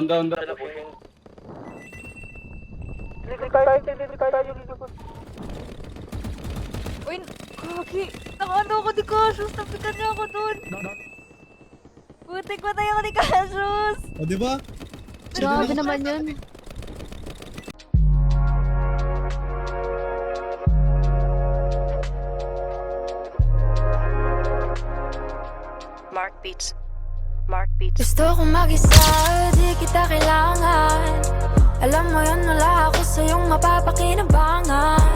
Down. Uy, kaki. Nakano ako ni Cassius. Napikan niya ako dun. Butik patay ako ni Cassius. O, di ba? Grabe naman yun. Mark Beats. Gusto kong mag-isa, di kita kailangan. Alam mo yun, wala ako sa iyong mapapakinabangan.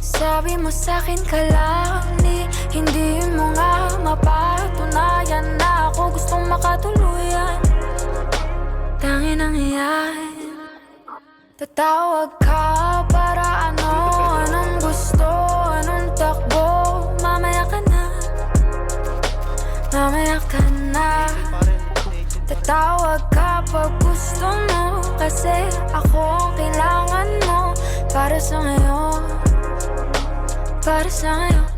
Sabi mo sa'kin ka lang, hindi mo nga mapatunayan na ako gustong makatuluyan. Tangin ang iyan. Tatawag ka para ano, anong gusto, anong takbo. Mamaya ka na, mamaya ka na. Tatawag ka pag gusto mo, kasi ako ang kailangan mo. Para sa ngayon, para sa ngayon.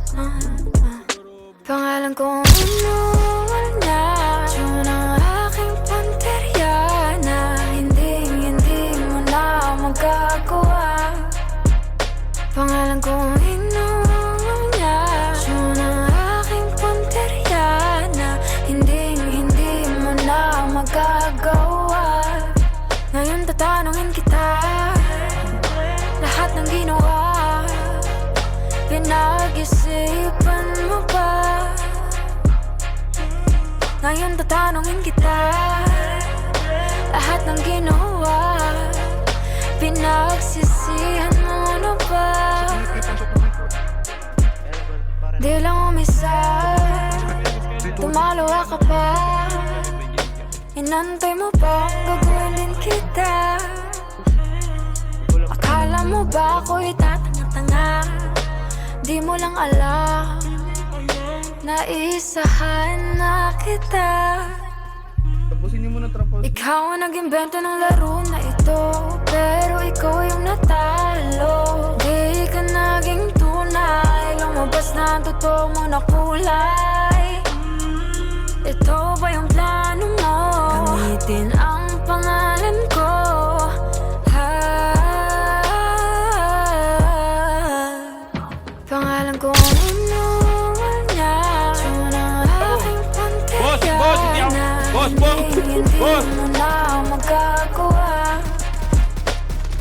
Pangalan kong inuwal na, yun ang aking panterya na hindi mo na magagawa. Pangalan kong inuwal na, yun ang aking panterya na hindi mo na magagawa. Ngayon tatanungin kita, lahat ng ginawa pinag-isipan mo ba? Ngayon tatanungin kita, lahat ng ginawa pinagsisihan mo na ba? Di lang umisa, tumalawa ka pa. Inantay mo ba gagawin din kita? Akala mo ba ako'y tatanga-tanga? Di mo lang alam, naisahan na kita. Tapusin niyo muna trapos. Ikaw ang nag-imbento ng laro na ito, pero ikaw yung natalo. Di ka naging tunay, lumabas na ang totoo mo na kulay. Ito ba yung plano mo? Gamitin ang pangalan ko. Pangalan ko inuwal niya, yun ang aking panterya na hindi mo na magagawa.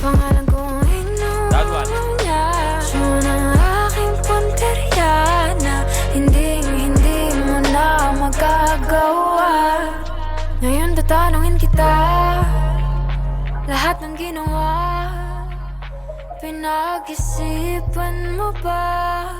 Pangalan ko inuwal niya, yun ang aking panterya na hindi mo na magagawa. Ngayon tatanungin kita, lahat ng ginawa pinag-isipan mo ba?